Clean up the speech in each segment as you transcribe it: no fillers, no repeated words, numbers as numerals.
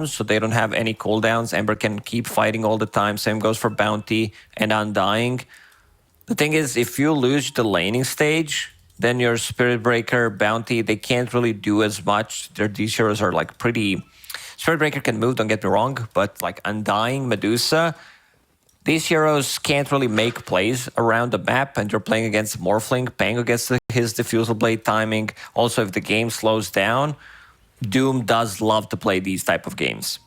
farms, so they don't have any cooldowns. Ember can keep fighting all the time. Same goes for Bounty and Undying. The thing is, if you lose the laning stage, then your Spirit Breaker, Bounty, they can't really do as much. These heroes are like pretty... Spirit Breaker can move, don't get me wrong, but like Undying, Medusa, these heroes can't really make plays around the map, and you're playing against Morphling. Pango gets his Diffusal Blade timing. Also, if the game slows down, Doom does love to play these type of games.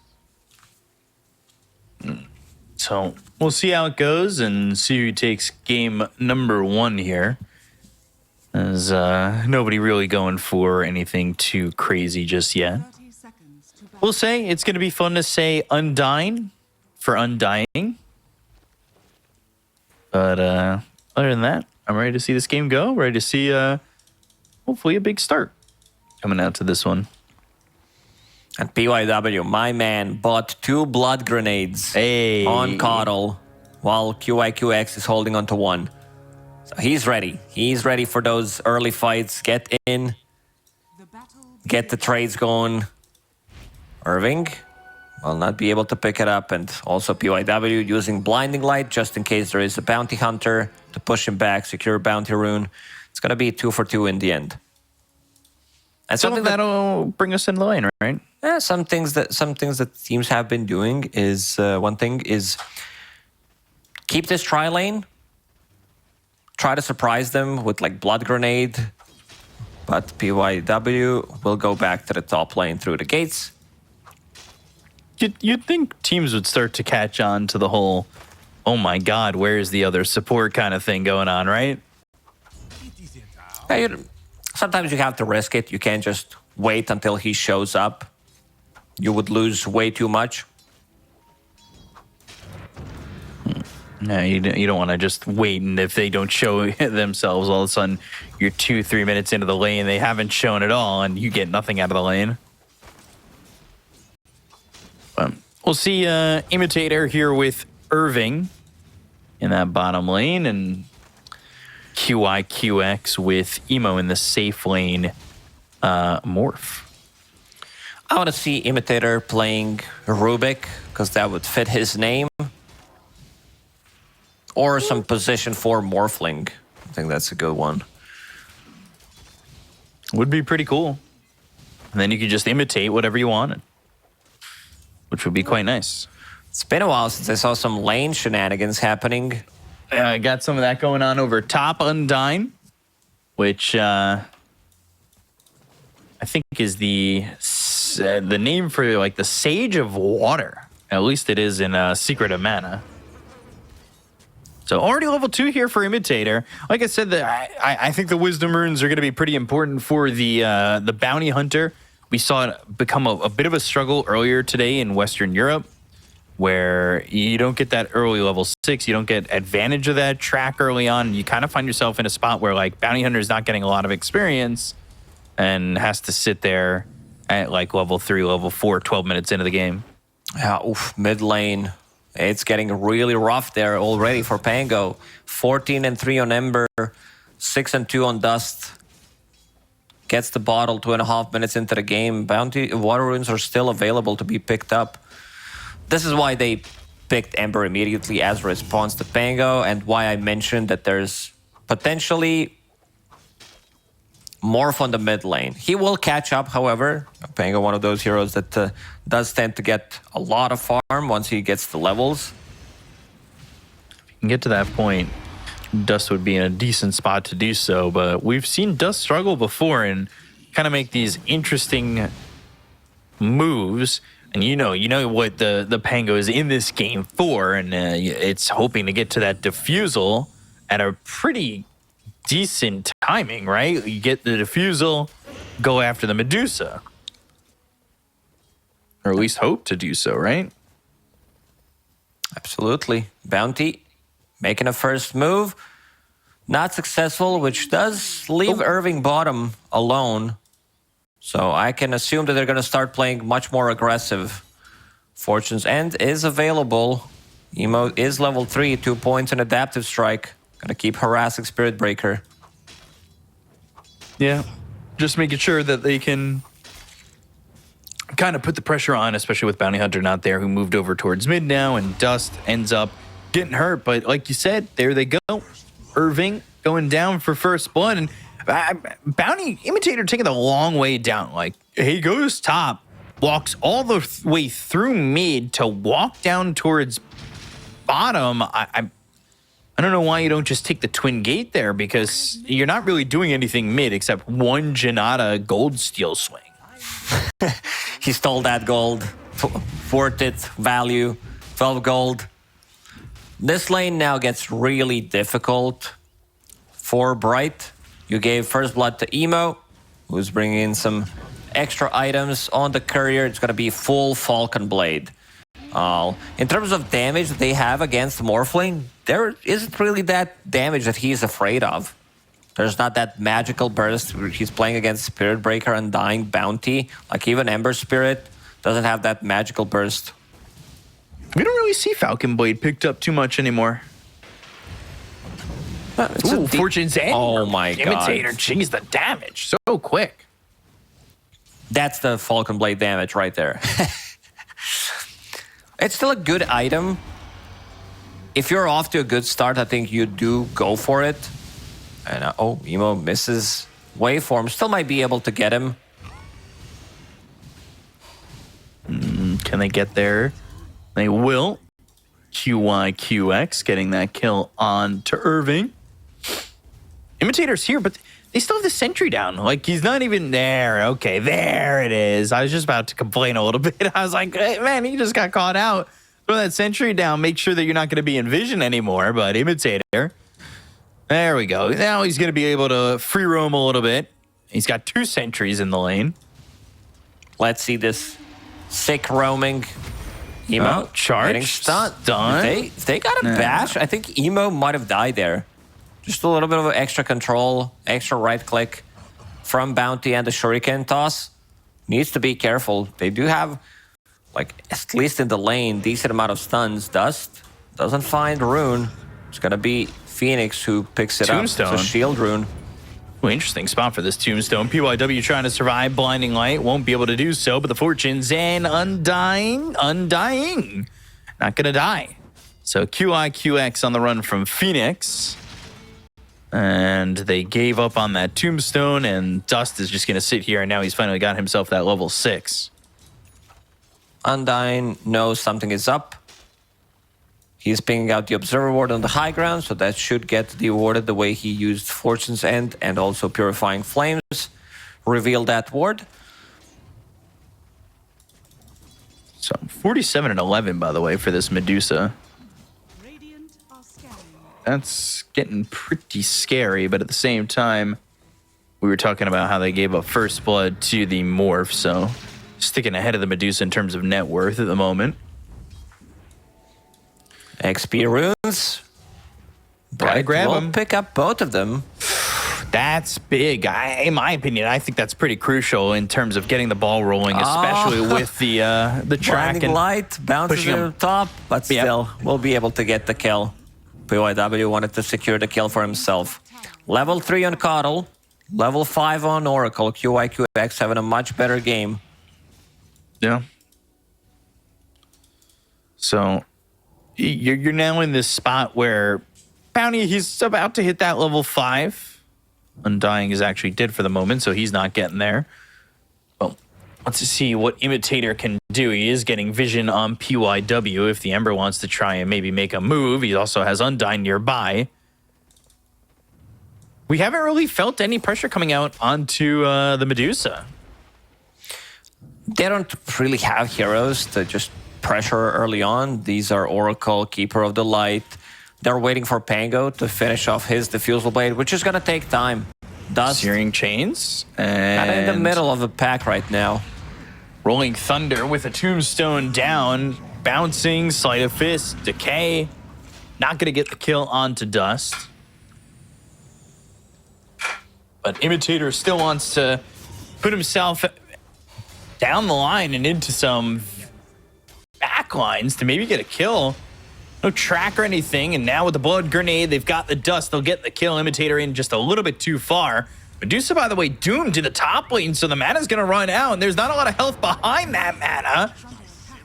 So we'll see how it goes and see who takes game number 1 here. There's nobody really going for anything too crazy just yet. We'll say it's going to be fun to say Undying for Undying. But other than that, I'm ready to see this game go. Ready to see hopefully a big start coming out to this one. And PYW, my man, bought 2 blood grenades on Coddle while QIQX is holding on to 1. So he's ready. He's ready for those early fights. Get in. Get the trades going. Irving will not be able to pick it up. And also PYW using Blinding Light just in case there is a Bounty Hunter to push him back, secure Bounty Rune. It's going to be 2 for 2 in the end. And something that'll bring us in the lane, right? Yeah, some things that teams have been doing is one thing is keep this tri lane, try to surprise them with like Blood Grenade, but PYW will go back to the top lane through the gates. You'd think teams would start to catch on to the whole, oh my god, where's the other support kind of thing going on, right? Yeah, sometimes you have to risk it. You can't just wait until he shows up. You would lose way too much. No, you don't want to just wait, and if they don't show themselves, all of a sudden you're 2-3 minutes into the lane, they haven't shown at all, and you get nothing out of the lane. We'll see Imitator here with Irving in that bottom lane, and QIQX with Emo in the safe lane Morph. I want to see Imitator playing Rubik, because that would fit his name. Or some position for Morphling. I think that's a good one. Would be pretty cool. And then you could just imitate whatever you wanted, which would be quite nice. It's been a while since I saw some lane shenanigans happening. I got some of that going on over top Undying, which I think is the name for like the Sage of Water. At least it is in Secret of Mana. So already level 2 here for Imitator. Like I said, I think the Wisdom Runes are going to be pretty important for the Bounty Hunter. We saw it become a bit of a struggle earlier today in Western Europe, where you don't get that early level 6. You don't get advantage of that track early on. You kind of find yourself in a spot where like Bounty Hunter is not getting a lot of experience and has to sit there at like level 3, level 4, 12 minutes into the game. Yeah, oof, mid lane. It's getting really rough there already for Pango. 14-3 on Ember, 6-2 on Dust. Gets the bottle 2.5 minutes into the game. Bounty Water Runes are still available to be picked up. This is why they picked Ember immediately as a response to Pango, and why I mentioned that there's potentially Morph on the mid lane. He will catch up, however. Pango, one of those heroes that does tend to get a lot of farm once he gets the levels. If you can get to that point, Dust would be in a decent spot to do so, but we've seen Dust struggle before and kind of make these interesting moves. And you know what the Pango is in this game for, and it's hoping to get to that Diffusal at a pretty decent timing, right? You get the Diffusal, go after the Medusa. Or at least hope to do so, right? Absolutely. Bounty making a first move. Not successful, which does leave Irving bottom alone. So I can assume that they're going to start playing much more aggressive. Fortune's End is available. Emo is level 3, 2 points and Adaptive Strike. Gonna keep harassing Spirit Breaker. Yeah, just making sure that they can kind of put the pressure on, especially with Bounty Hunter not there, who moved over towards mid now, and Dust ends up getting hurt. But like you said, there they go. Irving going down for first blood, and Bounty Imitator taking the long way down. Like, he goes top, walks all the way through mid to walk down towards bottom. I don't know why you don't just take the twin gate there, because you're not really doing anything mid except one Janata gold steal swing. He stole that gold. Worth it. Value. 12 gold. This lane now gets really difficult for Bright. You gave first blood to Emo, who's bringing in some extra items on the courier. It's going to be full Falcon Blade. In terms of damage that they have against Morphling, there isn't really that damage that he's afraid of. There's not that magical burst. He's playing against Spirit Breaker, Undying, Bounty. Like, even Ember Spirit doesn't have that magical burst. We don't really see Falcon Blade picked up too much anymore. Ooh, Fortune's End. Oh my god. Imitator, jeez, the damage. So quick. That's the Falcon Blade damage right there. It's still a good item. If you're off to a good start, I think you do go for it. And oh, Emo misses Waveform. Still might be able to get him. Can they get there? They will. QYQX getting that kill on to Irving. Imitator's here, but they still have the sentry down. Like, he's not even there. Okay, there it is. I was just about to complain a little bit. I was like, hey, man, he just got caught out. Throw that sentry down. Make sure that you're not going to be in vision anymore. But Imitator, there we go. Now he's going to be able to free roam a little bit. He's got 2 sentries in the lane. Let's see this sick roaming. Emo charge. getting stunned. Done. If they got a bash, I think Emo might have died there. Just a little bit of extra control, extra right click from Bounty and the Shuriken toss. Needs to be careful. They do have, like, at least in the lane, decent amount of stuns. Dust doesn't find Rune. It's going to be Phoenix who picks it Tombstone. up. It's a shield Rune. Ooh, interesting spot for this Tombstone. PYW trying to survive. Blinding Light won't be able to do so, but the Fortunes and Undying. Not going to die. So QIQX on the run from Phoenix. And they gave up on that Tombstone, and Dust is just going to sit here, and now he's finally got himself that level 6. Undying knows something is up. He's pinging out the Observer Ward on the high ground, so that should get rewarded the way he used Fortune's End and also Purifying Flames. Reveal that ward. So 47 and 11, by the way, for this Medusa. That's getting pretty scary, but at the same time, we were talking about how they gave up first blood to the Morph, so sticking ahead of the Medusa in terms of net worth at the moment. XP runes. Gotta grab them. Pick up both of them. That's big. In my opinion, I think that's pretty crucial in terms of getting the ball rolling, especially with the track. Blinding and Light bounces pushing to him. the top, but still, we'll be able to get the kill. PYW wanted to secure the kill for himself. Level 3 on Coddle, level 5 on Oracle. QIQX having a much better game. Yeah. So you're now in this spot where Bounty, he's about to hit that level 5. Undying is actually dead for the moment, so he's not getting there. Well, let's see what Imitator can do. He is getting vision on PYW if the Ember wants to try and maybe make a move. He also has Undying nearby. We haven't really felt any pressure coming out onto the Medusa. They don't really have heroes to just pressure early on. These are Oracle, Keeper of the Light. They're waiting for Pango to finish off his Diffusal Blade, which is going to take time. Dust. Searing Chains. Kind of in the middle of the pack right now. Rolling Thunder with a Tombstone down. Bouncing, Sleight of Fist, Decay. Not going to get the kill onto Dust. But Imitator still wants to put himself down the line and into some backlines to maybe get a kill. No track or anything, and now with the Blood Grenade, they've got the Dust. They'll get the kill. Imitator in just a little bit too far. Medusa, by the way, doomed to the top lane, so the mana's going to run out, and there's not a lot of health behind that mana.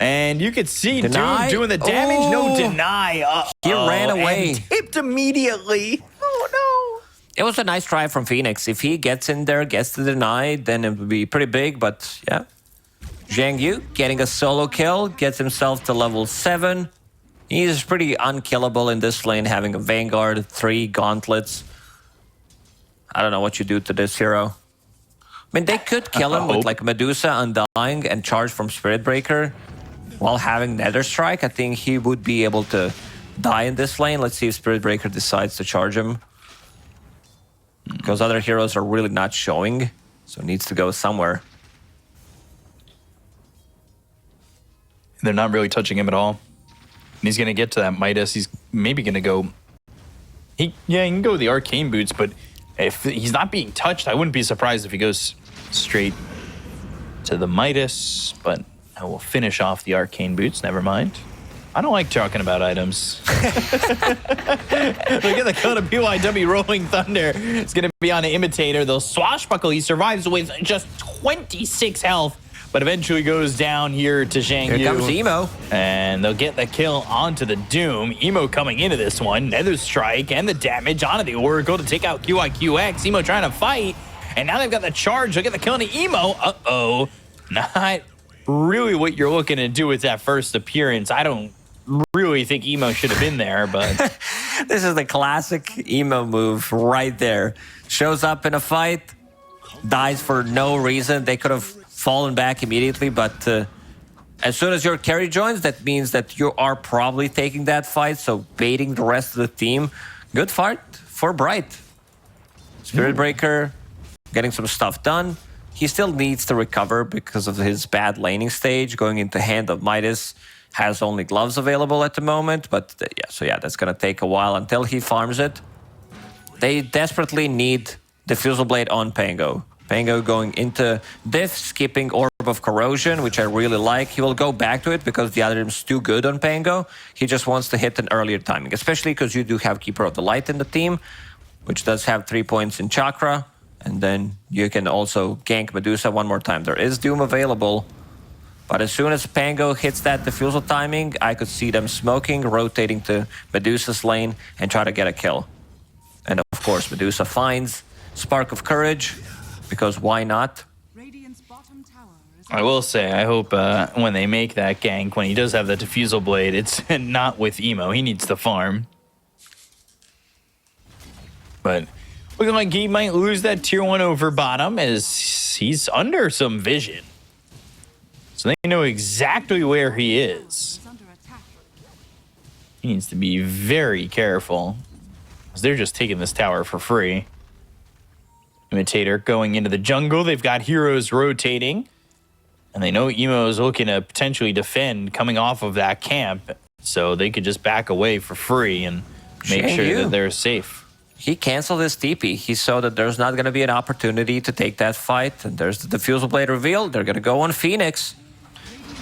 And you could see Deny. Doom doing the damage. Oh. No, Deny. He ran away. And tipped immediately. Oh, no. It was a nice try from Phoenix. If he gets in there, gets the Deny, then it would be pretty big, but yeah. Zhang Yu getting a solo kill, gets himself to level 7. He's pretty unkillable in this lane, having a Vanguard, 3 gauntlets. I don't know what you do to this hero. I mean, they could kill him with like Medusa Undying and charge from Spirit Breaker while having Nether Strike. I think he would be able to die in this lane. Let's see if Spirit Breaker decides to charge him. Because other heroes are really not showing, so it needs to go somewhere. They're not really touching him at all. And he's going to get to that Midas. He's maybe going to go... he can go with the Arcane Boots, but if he's not being touched, I wouldn't be surprised if he goes straight to the Midas, but I will finish off the Arcane Boots. Never mind. I don't like talking about items. Look at the code of PYW Rolling Thunder. It's going to be on an Imitator. They'll swashbuckle. He survives with just 26 health, but eventually goes down here to Zhang Yu. Here comes Emo. And they'll get the kill onto the Doom. Emo coming into this one. Nether Strike and the damage onto the Oracle to take out QIQX. Emo trying to fight. And now they've got the charge. They'll get the kill into Emo. Uh-oh. Not really what you're looking to do with that first appearance. I don't really think Emo should have been there, but... This is the classic Emo move right there. Shows up in a fight, dies for no reason. They could have fallen back immediately, but as soon as your carry joins, that means that you are probably taking that fight, so baiting the rest of the team. Good fight for Bright. Spirit Breaker getting some stuff done. He still needs to recover because of his bad laning stage. Going into Hand of Midas, has only gloves available at the moment, but yeah, that's gonna take a while until he farms it. They desperately need Diffusal Blade on Pango. Pango going into Diff, skipping Orb of Corrosion, which I really like. He will go back to it because the other is too good on Pango. He just wants to hit an earlier timing, especially because you do have Keeper of the Light in the team, which does have 3 points in Chakra, and then you can also gank Medusa one more time. There is Doom available. But as soon as Pango hits that Diffusal timing, I could see them smoking, rotating to Medusa's lane, and try to get a kill. And of course, Medusa finds Spark of Courage, because why not? I will say, I hope when they make that gank, when he does have the Diffusal Blade, it's not with Emo. He needs to farm. But looking like he might lose that tier 1 over bottom as he's under some vision. So they know exactly where he is. He needs to be very careful, because they're just taking this tower for free. Imitator going into the jungle. They've got heroes rotating. And they know Emo is looking to potentially defend coming off of that camp. So they could just back away for free and make sure that they're safe. He canceled his TP. He saw that there's not going to be an opportunity to take that fight. And there's the Diffusal Blade reveal. They're going to go on Phoenix.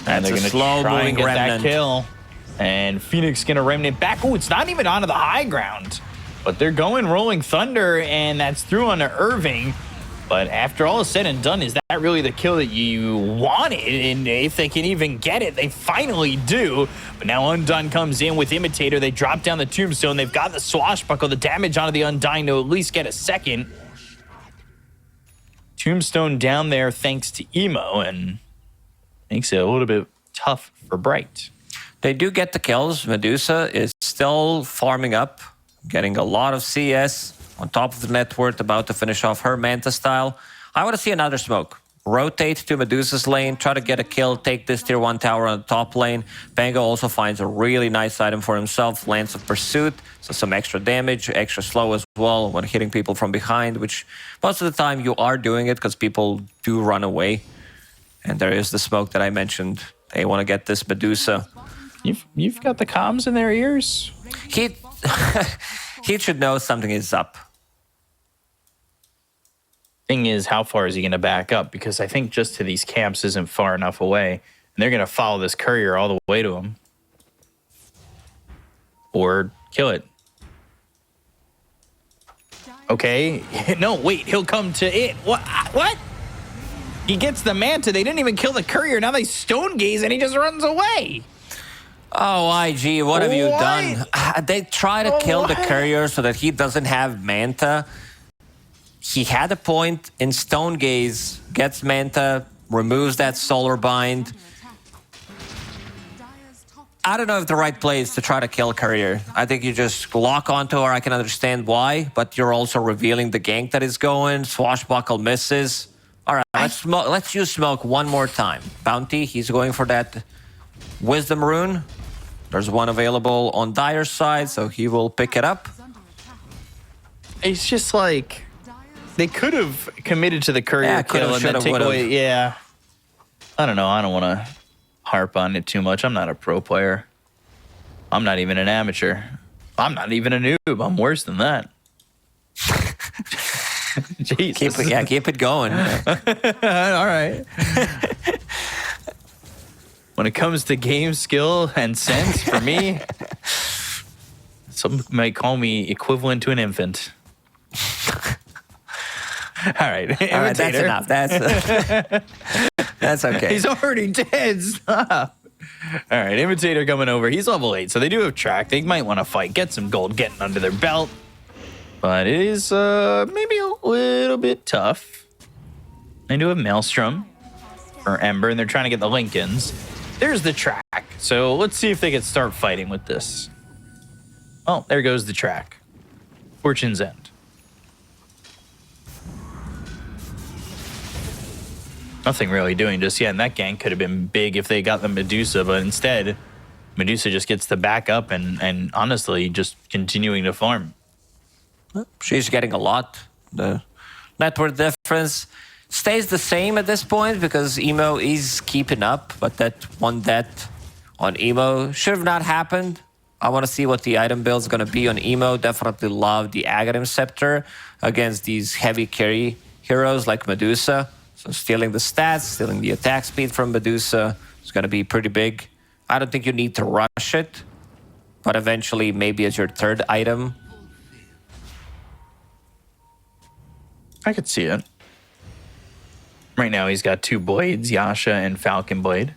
And they're going to try and get that kill. And Phoenix going to remnant back. Oh, it's not even onto the high ground. But they're going Rolling Thunder, and that's through onto Irving. But after all is said and done, is that really the kill that you wanted? And if they can even get it, they finally do. But now Undone comes in with Imitator. They drop down the Tombstone. They've got the Swashbuckle, the damage onto the Undying to at least get a second. Tombstone down there thanks to Emo, and makes it a little bit tough for Bright. They do get the kills. Medusa is still farming up, getting a lot of CS on top of the net worth, about to finish off her Manta style. I want to see another smoke. Rotate to Medusa's lane, try to get a kill, take this tier 1 tower on the top lane. Pango also finds a really nice item for himself, Lance of Pursuit, so some extra damage, extra slow as well when hitting people from behind, which most of the time you are doing it because people do run away. And there is the smoke that I mentioned. They want to get this Medusa. You've got the comms in their ears? He should know something is up. Thing is, how far is he going to back up? Because I think just to these camps isn't far enough away. And they're going to follow this courier all the way to him. Or kill it. Okay. No, wait. He'll come to it. What? He gets the Manta. They didn't even kill the courier. Now they stone gaze and he just runs away. Oh, IG, what have you done? They try to kill the courier so that he doesn't have Manta. He had a point in Stone Gaze, gets Manta, removes that Solar Bind. I don't know if the right play is to try to kill courier. I think you just lock onto her. I can understand why, but you're also revealing the gank that is going. Swashbuckle misses. All right, let's use smoke one more time. Bounty, he's going for that Wisdom Rune. There's one available on Dire's side, so he will pick it up. It's just like they could have committed to the courier kill and then take away. Yeah, I don't know. I don't want to harp on it too much. I'm not a pro player. I'm not even an amateur. I'm not even a noob. I'm worse than that. Jesus. Keep it going. All right. When it comes to game skill and sense, for me, some might call me equivalent to an infant. All right, that's enough. That's okay. He's already dead. Stop. All right, Imitator coming over. He's level 8, so they do have track. They might want to fight, get some gold, getting under their belt. But it is maybe a little bit tough. They do have Maelstrom or Ember, and they're trying to get the Lincolns. There's the track. So let's see if they can start fighting with this. Oh, there goes the track. Fortune's End. Nothing really doing just yet, and that gank could have been big if they got the Medusa, but instead, Medusa just gets to back up and honestly just continuing to farm. She's getting a lot. The net worth difference stays the same at this point because Emo is keeping up, but that one death on Emo should have not happened. I want to see what the item build is going to be on Emo. Definitely love the Aghanim Scepter against these heavy carry heroes like Medusa. So stealing the stats, stealing the attack speed from Medusa is going to be pretty big. I don't think you need to rush it, but eventually maybe as your third item. I could see it. Right now he's got 2 blades, Yasha and Falcon Blade.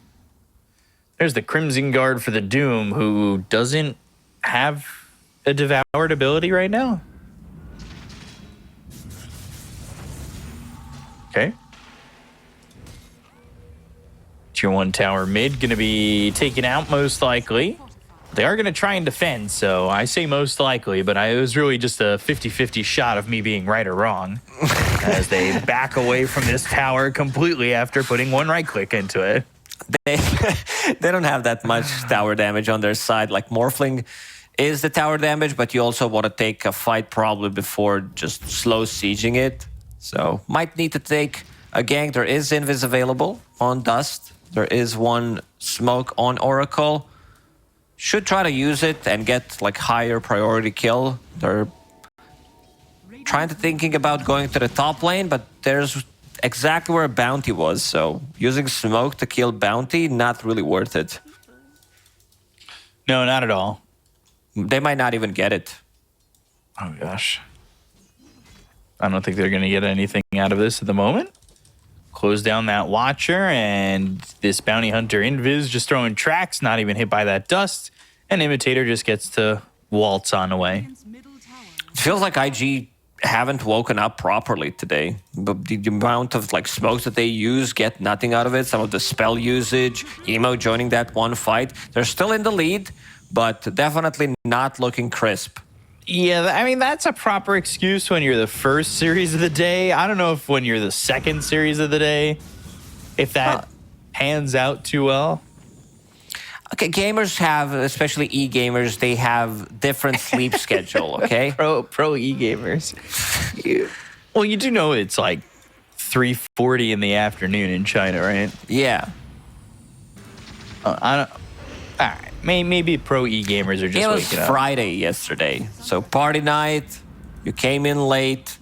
There's the Crimson Guard for the Doom, who doesn't have a Devoured ability right now. Okay. Tier 1 tower mid going to be taken out most likely. They are going to try and defend, so I say most likely, but it was really just a 50-50 shot of me being right or wrong as they back away from this tower completely after putting 1 right click into it. They don't have that much tower damage on their side. Like Morphling is the tower damage, but you also want to take a fight probably before just slow sieging it. So might need to take a gank. There is Invis available on Dust. There is 1 smoke on Oracle. Should try to use it and get like higher priority kill. They're thinking about going to the top lane, but there's exactly where Bounty was. So using smoke to kill Bounty, not really worth it. No, not at all. They might not even get it. Oh gosh. I don't think they're going to get anything out of this at the moment. Close down that Watcher, and this Bounty Hunter Invis just throwing tracks, not even hit by that dust. And Imitator just gets to waltz on away. It feels like IG haven't woken up properly today. The amount of like smokes that they use, get nothing out of it. Some of the spell usage, Emo joining that 1 fight. They're still in the lead, but definitely not looking crisp. Yeah, I mean, that's a proper excuse when you're the first series of the day. I don't know if when you're the second series of the day, if that pans out too well. Okay, gamers have, especially e-gamers, they have different sleep schedule, okay? Pro e-gamers. Well, you do know it's like 3:40 in the afternoon in China, right? Yeah. I don't... All right. Maybe pro e-gamers are just waking up. It was Friday yesterday, so party night. You came in late.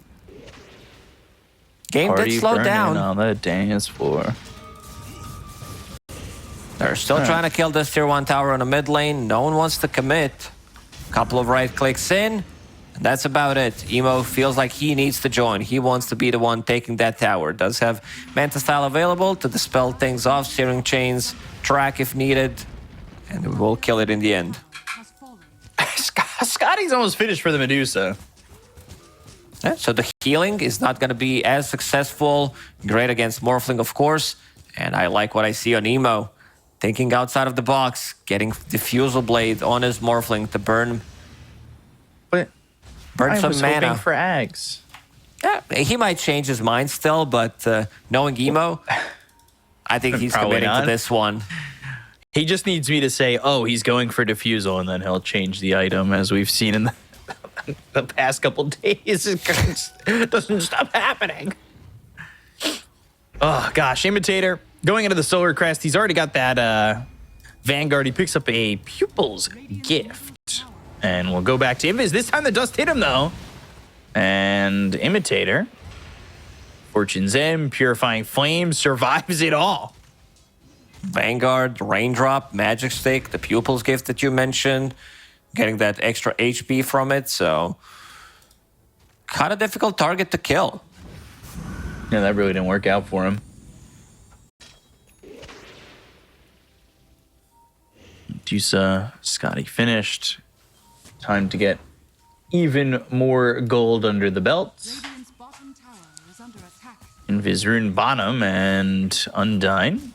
Game did slow down on the dance floor. They're still trying to kill this tier 1 tower on the mid lane. No one wants to commit. Couple of right clicks in, That's about it. Emo feels like he needs to join. He wants to be the one taking that tower. Does have Manta Style available to dispel things off, Searing Chains, track if needed, and we will kill it in the end. Scotty's almost finished for the Medusa. Yeah, so the healing is not going to be as successful. Great against Morphling, of course. And I like what I see on Emo. Thinking outside of the box, getting Diffusal Blade on his Morphling to burn But I some was mana. hoping for Ags. Yeah, he might change his mind still, but knowing Emo, I think he's Probably committing not. to this one. He just needs me to say, oh, he's going for Diffusal, and then he'll change the item, as we've seen in the past couple days. It doesn't stop happening. Oh, gosh. Imitator, going into the Solar Crest, he's already got that Vanguard. He picks up a Pupil's Gift. And we'll go back to Invis. This time the dust hit him, though. And Imitator, Fortune's End, Purifying Flame, survives it all. Vanguard, Raindrop, Magic Stick, the Pupil's Gift that you mentioned, getting that extra HP from it, so kind of difficult target to kill. Yeah, that really didn't work out for him. Medusa, Scotty finished. Time to get even more gold under the belt. Invis Rune bottom and Undyne.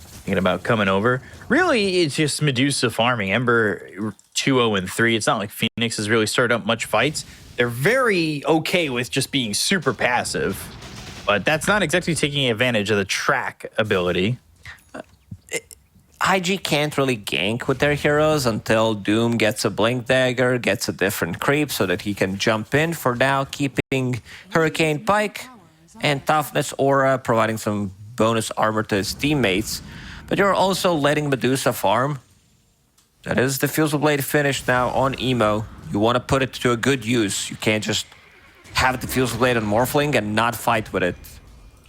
Thinking about coming over. Really, it's just Medusa farming. Ember 2-0 and 3. It's not like Phoenix has really started up much fights. They're very okay with just being super passive, but that's not exactly taking advantage of the track ability. IG can't really gank with their heroes until Doom gets a Blink Dagger, gets a different creep so that he can jump in. For now, keeping Hurricane Pike and Toughness Aura, providing some bonus armor to his teammates. But you're also letting Medusa farm. That is the Diffusal Blade finished now on Emo. You want to put it to a good use. You can't just have the Diffusal Blade on Morphling and not fight with it.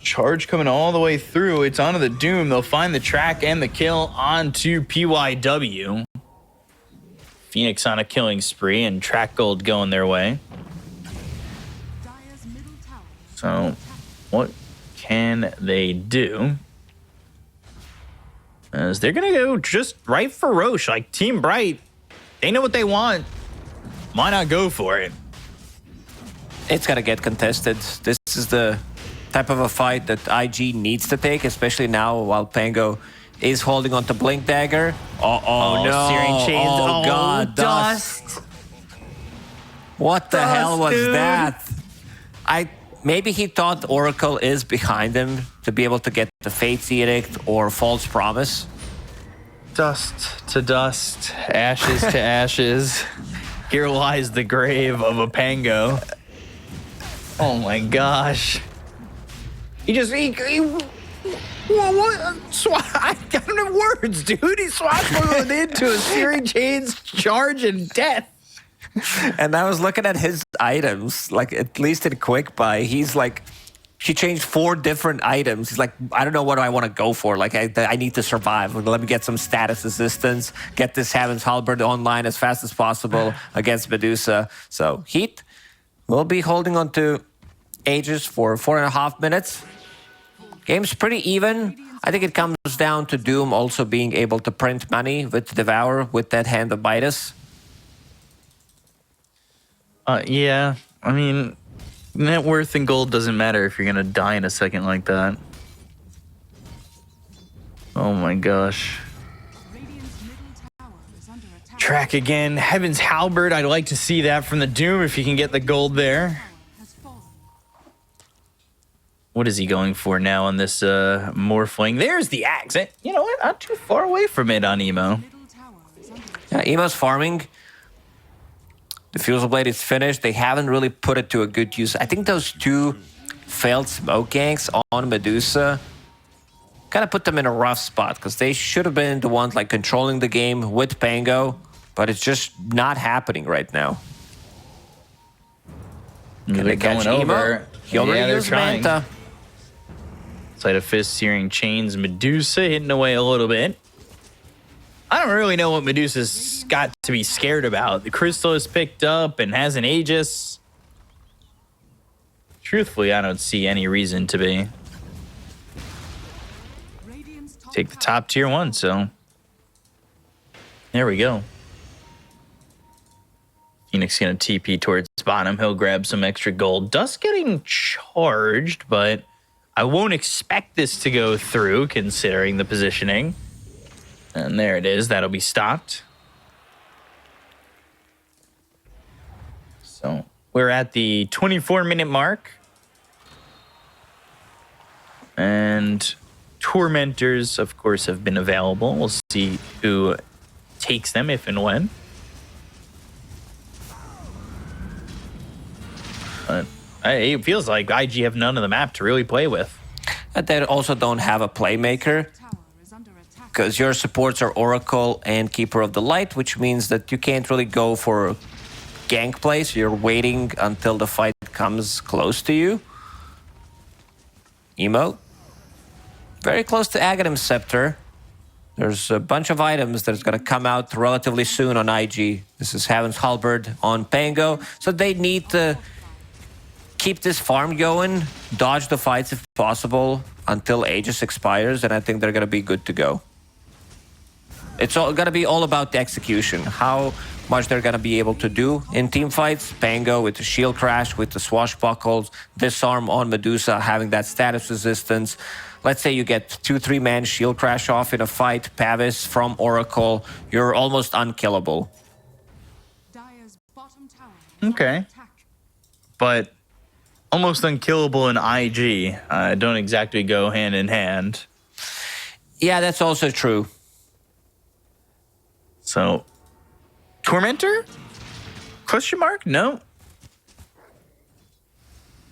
Charge coming all the way through. It's onto the Doom. They'll find the track and the kill onto PYW. Phoenix on a killing spree and track gold going their way. So, what can they do? As they're going to go just right for Roche. Like, Team Bright, they know what they want. Why not go for it? It's going to get contested. This is the type of a fight that IG needs to take, especially now while Pango is holding on to Blink Dagger. Oh no. Searing Chains. Oh, God. Dust. What the hell was that? Maybe he thought Oracle is behind him to be able to get the Fate's Edict or False Promise. Dust to dust, ashes to ashes. Here lies the grave of a Pango. Oh my gosh. He I got no words, dude. He swashbuckled into a Searing Chains charge and death. And I was looking at his items, like at least in Quick Buy, he's like, he changed 4 different items. He's like, I don't know what I want to go for. Like, I need to survive. Let me get some status assistance, get this Heaven's Halberd online as fast as possible against Medusa. So Heat will be holding on to Aegis for 4.5 minutes. Game's pretty even. I think it comes down to Doom also being able to print money with Devour with that Hand of Midas. Yeah, I mean, net worth and gold doesn't matter if you're going to die in a second like that. Oh my gosh. Track again. Heaven's Halberd. I'd like to see that from the Doom if you can get the gold there. What is he going for now on this Morphling? There's the axe. You know what? Not too far away from it on Emo. Yeah, Emo's farming. The Diffusal Blade is finished. They haven't really put it to a good use. I think those 2 failed smoke ganks on Medusa kind of put them in a rough spot because they should have been the ones like controlling the game with Pango, but it's just not happening right now. Can they catch Emo? He already used Manta. Sleight of Fist, Searing Chains, Medusa hitting away a little bit. I don't really know what Medusa's got to be scared about. The crystal is picked up and has an Aegis. Truthfully, I don't see any reason to be. Take the top tier 1, so there we go. Phoenix gonna TP towards bottom. He'll grab some extra gold. Dust getting charged, but I won't expect this to go through considering the positioning. And there it is. That'll be stopped. So we're at the 24-minute mark. And Tormentors, of course, have been available. We'll see who takes them, if and when. But it feels like IG have none of the map to really play with. But they also don't have a playmaker, because your supports are Oracle and Keeper of the Light, which means that you can't really go for gank plays. You're waiting until the fight comes close to you. Emo. Very close to Aghanim's Scepter. There's a bunch of items that's going to come out relatively soon on IG. This is Heaven's Halberd on Pango. So they need to keep this farm going, dodge the fights if possible until Aegis expires, and I think they're going to be good to go. It's all going to be all about the execution, how much they're going to be able to do in team fights. Pango with the shield crash, with the swashbuckles, disarm on Medusa, having that status resistance. Let's say you get 2-3 man shield crash off in a fight, Pavis from Oracle, you're almost unkillable. Okay. But almost unkillable in IG don't exactly go hand in hand. Yeah, that's also true. So, Tormentor? Question mark? No.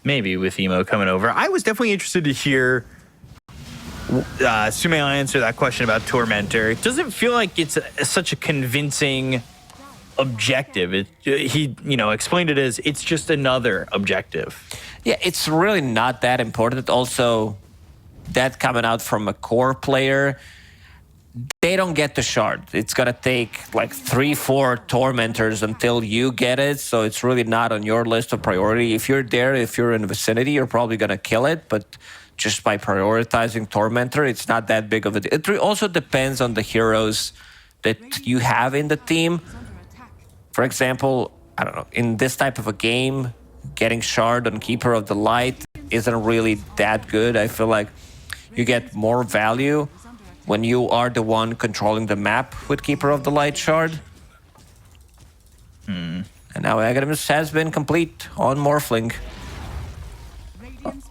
Maybe with Emo coming over. I was definitely interested to hear Sumail answer that question about Tormentor. It doesn't feel like it's such a convincing objective. He, explained it as it's just another objective. Yeah, it's really not that important. Also, that coming out from a core player, they don't get the shard. It's gonna take like 3-4 tormentors until you get it, so it's really not on your list of priority. If you're there, if you're in the vicinity, you're probably gonna kill it, but just by prioritizing tormentor, it's not that big of a deal. It also depends on the heroes that you have in the team. For example, I don't know, in this type of a game, getting shard on Keeper of the Light isn't really that good. I feel like you get more value when you are the one controlling the map with Keeper of the Light shard. And now Aghanim has been complete on Morphling.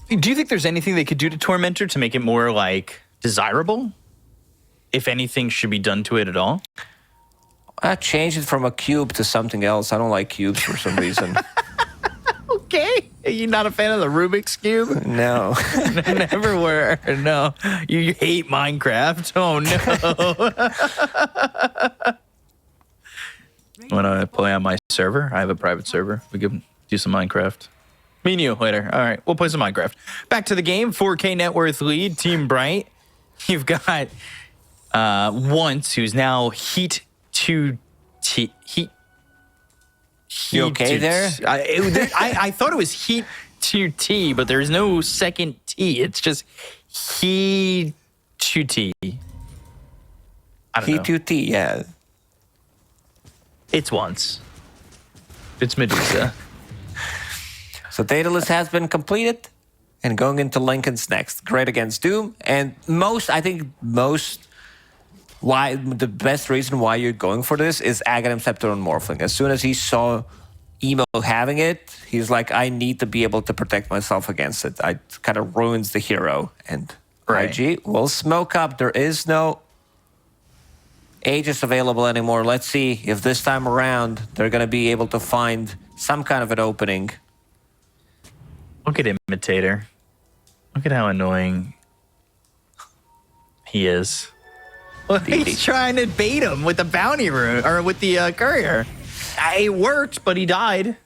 Do you think there's anything they could do to Tormentor to make it more, desirable? If anything should be done to it at all? I changed it from a cube to something else. I don't like cubes for some reason. Okay. Are you not a fan of the Rubik's Cube? No. Never were. No. You hate Minecraft. Oh, no. Want to play on my server? I have a private server. We can do some Minecraft. Me and you later. All right. We'll play some Minecraft. Back to the game. 4K net worth lead. Team Bright. You've got Once, who's now Heat 2T. You okay there? I thought it was Heat 2T, but there's no second T. It's just Heat 2T. I don't know. Heat 2T, yeah. It's Once. It's Medusa. So Daedalus has been completed, and going into Lincoln's next. Great against Doom, and the best reason why you're going for this is Aghanim Scepter on Morphling. As soon as he saw Emo having it, he's like, I need to be able to protect myself against it. It kind of ruins the hero. And right. IG will smoke up. There is no Aegis available anymore. Let's see if this time around they're going to be able to find some kind of an opening. Look at Imitator. Look at how annoying he is. Well, he's trying to bait him with the bounty rune, or with the courier. It worked, but he died.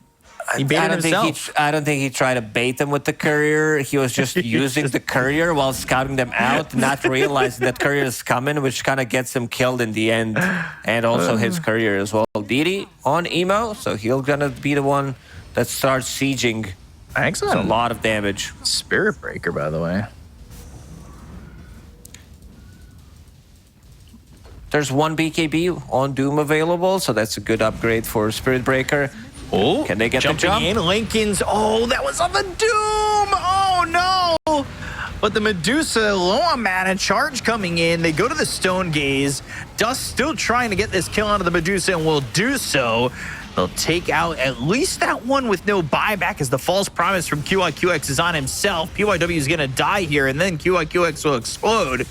He baited himself. I don't think he tried to bait them with the courier. He was just using the courier while scouting them out, not realizing that courier is coming, which kind of gets him killed in the end, and also his courier as well. DD on Emo, so he'll gonna be the one that starts sieging. Excellent. A lot of damage. Spirit Breaker, by the way. There's one BKB on Doom available, so that's a good upgrade for Spirit Breaker. Oh, can they get the jump? In, Lincoln's. Oh, that was on the Doom. Oh, no. But the Medusa, low on mana, charge coming in. They go to the Stone Gaze. Dust still trying to get this kill onto the Medusa and will do so. They'll take out at least that one with no buyback as the false promise from QIQX is on himself. PYW is going to die here, and then QIQX will explode.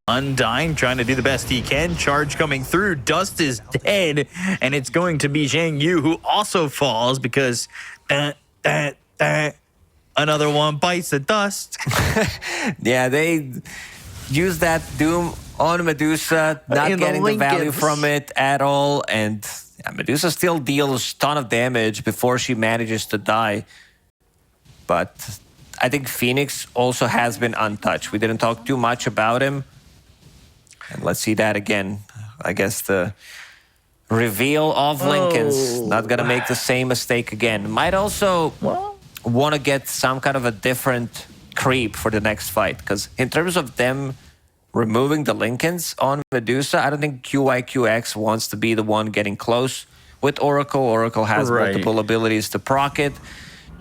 Undying, trying to do the best he can. Charge coming through. Dust is dead, and it's going to be Zhang Yu who also falls because another one bites the dust. Yeah, they use that Doom on Medusa, not getting the value from it at all, and Medusa still deals a ton of damage before she manages to die. But I think Phoenix also has been untouched. We didn't talk too much about him. And let's see that again. I guess the reveal of Lincoln's not going to make the same mistake again. Might also want to get some kind of a different creep for the next fight. Because in terms of them removing the Lincolns on Medusa, I don't think QIQX wants to be the one getting close with Oracle. Oracle has multiple abilities to proc it.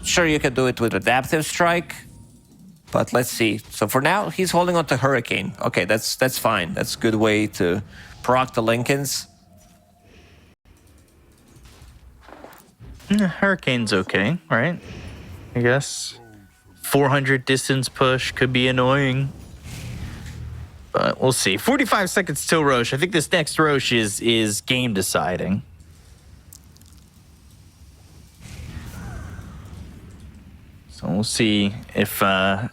Sure, you can do it with Adaptive Strike, but let's see. So for now, he's holding on to Hurricane. Okay, that's fine. That's a good way to proc the Lincolns. Hurricane's okay, right? I guess 400 distance push could be annoying. But we'll see. 45 seconds till Roche. I think this next Roche is game deciding. So we'll see if we'll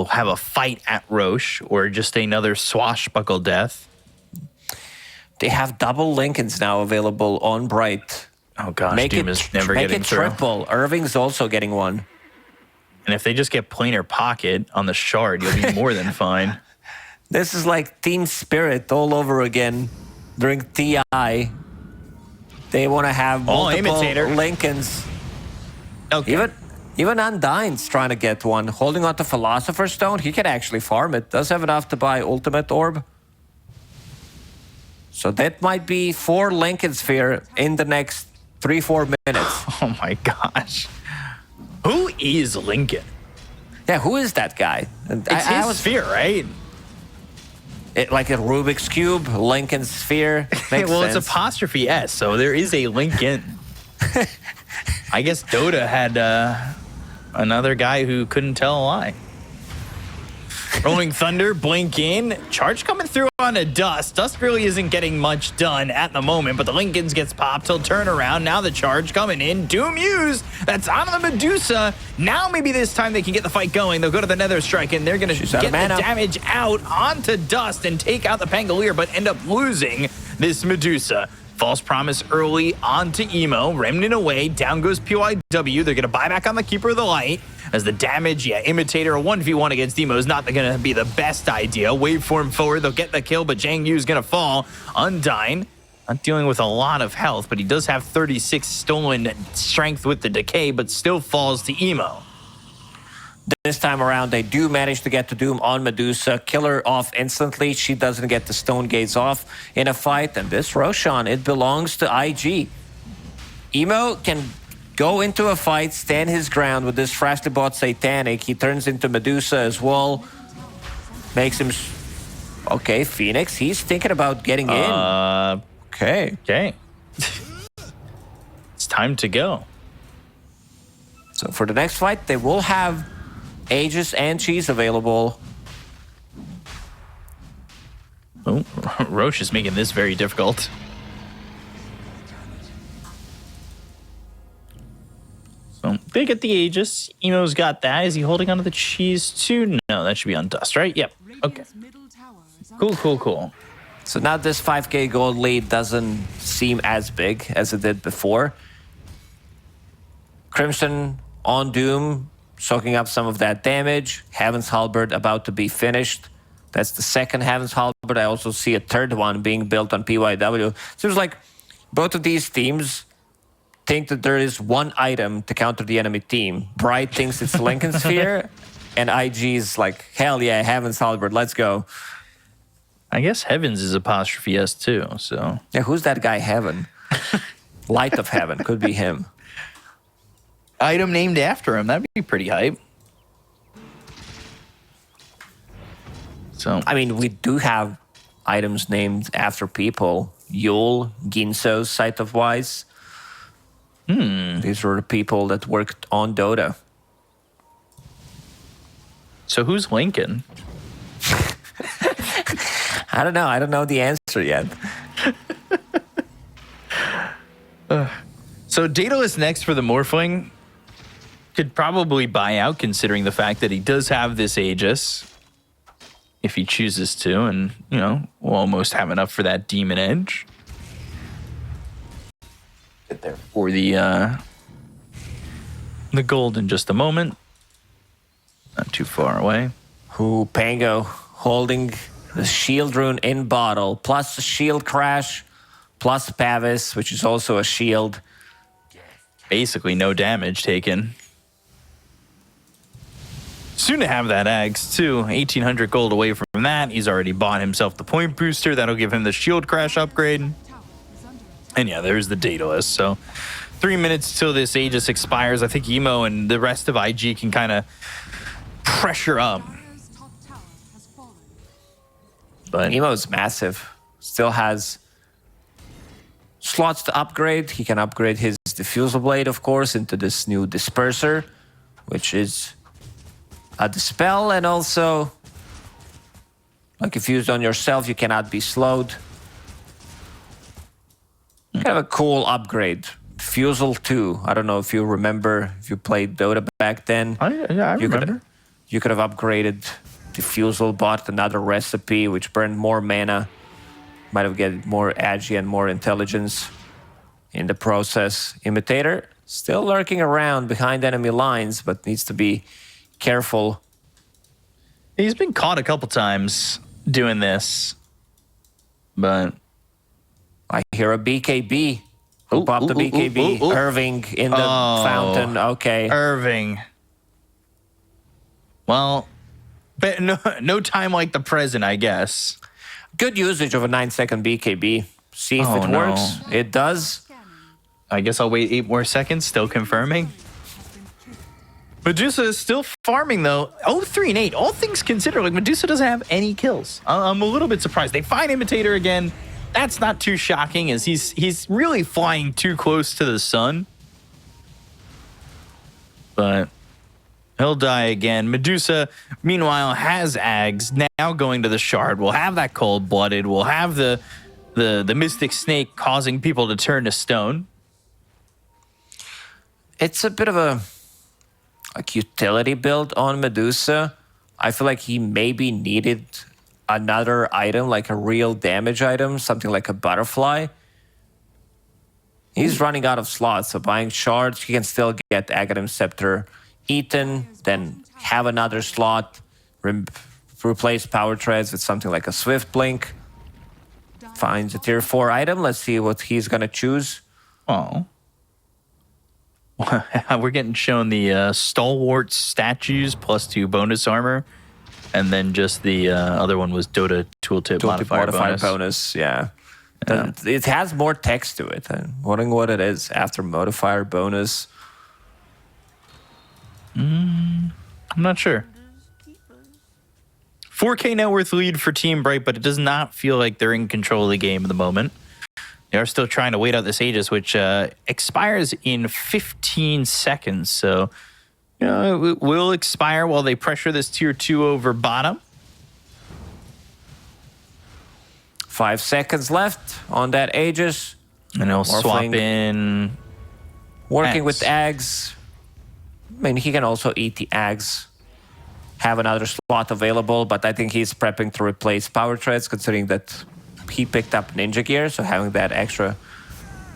have a fight at Roche or just another swashbuckle death. They have double Lincolns now available on Bright. Oh gosh, Doom is never getting through. Make it triple. Irving's also getting one. And if they just get planar pocket on the shard, you'll be more than fine. This is like Team Spirit all over again during TI. They want to have multiple Lincolns. Okay. Even Undyne's trying to get one. Holding on to Philosopher's Stone, he can actually farm it. Does have enough to buy Ultimate Orb. So that might be 4 Lincoln Sphere in the next 3-4 minutes. Oh my gosh. Who is Lincoln? Yeah, who is that guy? It's his sphere, right? Like a Rubik's Cube, Lincoln Sphere. Well, sense. It's apostrophe S, so there is a Lincoln. I guess Dota had another guy who couldn't tell a lie. Rolling Thunder, blink in. Charge coming through on a Dust. Dust really isn't getting much done at the moment, but the Lincolns gets popped. He'll turn around. Now the charge coming in. Doom used. That's on the Medusa. Now maybe this time they can get the fight going. They'll go to the Nether Strike, and they're going to get the damage out onto Dust and take out the Pangolier, but end up losing this Medusa. False promise early onto Emo. Remnant away. Down goes PYW. They're going to buy back on the Keeper of the Light. As the damage, Imitator, a 1v1 against Emo is not going to be the best idea. Waveform forward. They'll get the kill, but Zhang Yu is going to fall. Undyne, not dealing with a lot of health, but he does have 36 stolen strength with the decay, but still falls to Emo. This time around, they do manage to get to Doom on Medusa. Kill her off instantly. She doesn't get the Stone Gaze off in a fight. And this Roshan, it belongs to IG. Emo can go into a fight, stand his ground with this freshly bought Satanic. He turns into Medusa as well. Makes him... Okay, Phoenix, he's thinking about getting in. Okay. It's time to go. So for the next fight, they will have Aegis and Cheese available. Oh, Roche is making this very difficult. So they get the Aegis. Emo's got that. Is he holding onto the Cheese too? No, that should be on Dust, right? Yep. Okay. Cool. So now this 5k gold lead doesn't seem as big as it did before. Crimson on Doom, soaking up some of that damage. Heaven's Halberd about to be finished. That's the second Heaven's Halberd. I also see a third one being built on PYW. Seems like both of these teams think that there is one item to counter the enemy team. Bright thinks it's Lincoln Sphere, and IG is like, hell yeah, Heaven's Halberd, let's go. I guess Heavens is apostrophe S too, so. Yeah, who's that guy, Heaven? Light of Heaven, could be him. Item named after him, that'd be pretty hype. So, I mean, we do have items named after people. Yule, Ginso, Sight of Wise. These were the people that worked on Dota. So who's Lincoln? I don't know. I don't know the answer yet. So Daedalus next for the Morphling could probably buy out, considering the fact that he does have this Aegis, if he chooses to, and, you know, we'll almost have enough for that Demon Edge. Get there for the gold in just a moment. Not too far away. Who Pango holding the shield rune in bottle, plus the shield crash, plus Pavis, which is also a shield. Basically no damage taken. Soon to have that Ags too. 1,800 gold away from that. He's already bought himself the point booster. That'll give him the shield crash upgrade. And yeah, there's the Daedalus. So 3 minutes till this Aegis expires. I think Emo and the rest of IG can kind of pressure up. But Emo's massive. Still has slots to upgrade. He can upgrade his Diffusal Blade, of course, into this new Disperser, which is a Dispel, and also, like, if used on yourself, you cannot be slowed. Kind of a cool upgrade. Diffusal 2. I don't know if you remember, if you played Dota back then. I remember. You could have upgraded Diffusal, bought another recipe, which burned more mana. Might have get more agi and more intelligence in the process. Imitator, still lurking around behind enemy lines, but needs to be careful. He's been caught a couple times doing this, but I hear a BKB. Who popped the BKB? Irving in the fountain. Okay. Irving. Well, but no time like the present, I guess. Good usage of a 9-second BKB. See if it works. It does. I guess I'll wait 8 more seconds, still confirming. Medusa is still farming, though. 3 and 8. All things considered, like, Medusa doesn't have any kills. I'm a little bit surprised. They find Imitator again. That's not too shocking, as he's really flying too close to the sun. But he'll die again. Medusa, meanwhile, has Ags. Now going to the Shard. We'll have that Cold-Blooded. We'll have the Mystic Snake causing people to turn to stone. It's a bit of a utility build on Medusa. I feel like he maybe needed another item, like a real damage item, something like a butterfly. He's running out of slots, so buying shards, he can still get Aghanim Scepter eaten, then have another slot, replace Power Treads with something like a Swift Blink. Finds a tier 4 item. Let's see what he's going to choose. Oh. We're getting shown the Stalwart statues plus 2 bonus armor. And then just the other one was Dota Tooltip modifier bonus. Yeah. It has more text to it. I'm wondering what it is after modifier bonus. I'm not sure. 4K net worth lead for Team Bright, but it does not feel like they're in control of the game at the moment. They are still trying to wait out this Aegis, which expires in 15 seconds. So, you know, it will expire while they pressure this tier 2 over bottom. 5 seconds left on that Aegis. And he'll swap in. Working with Ags. I mean, he can also eat the Ags. Have another slot available, but I think he's prepping to replace Power Treads, considering that he picked up Ninja Gear, so having that extra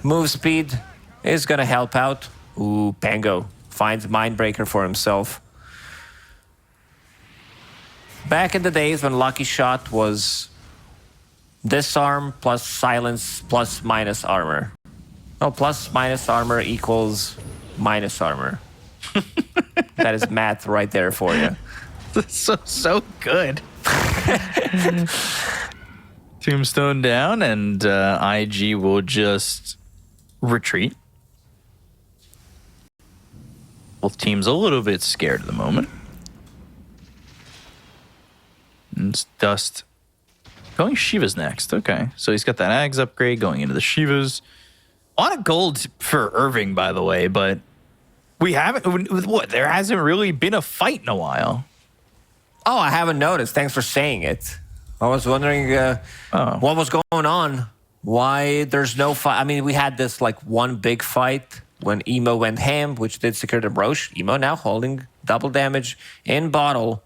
move speed is going to help out. Ooh, Pango finds Mindbreaker for himself. Back in the days when Lucky Shot was disarm plus silence plus minus armor. No, plus minus armor equals minus armor. That is math right there for you. So good. Tombstone down, and IG will just retreat. Both teams a little bit scared at the moment. And it's Dust going Shiva's next. Okay, so he's got that Ags upgrade going into the Shivas. A lot of gold for Irving, by the way, but we haven't. What? There hasn't really been a fight in a while. Oh, I haven't noticed. Thanks for saying it. I was wondering what was going on. Why there's no fight? I mean, we had this like one big fight when Emo went ham, which did secure the Roche. Emo now holding double damage in bottle.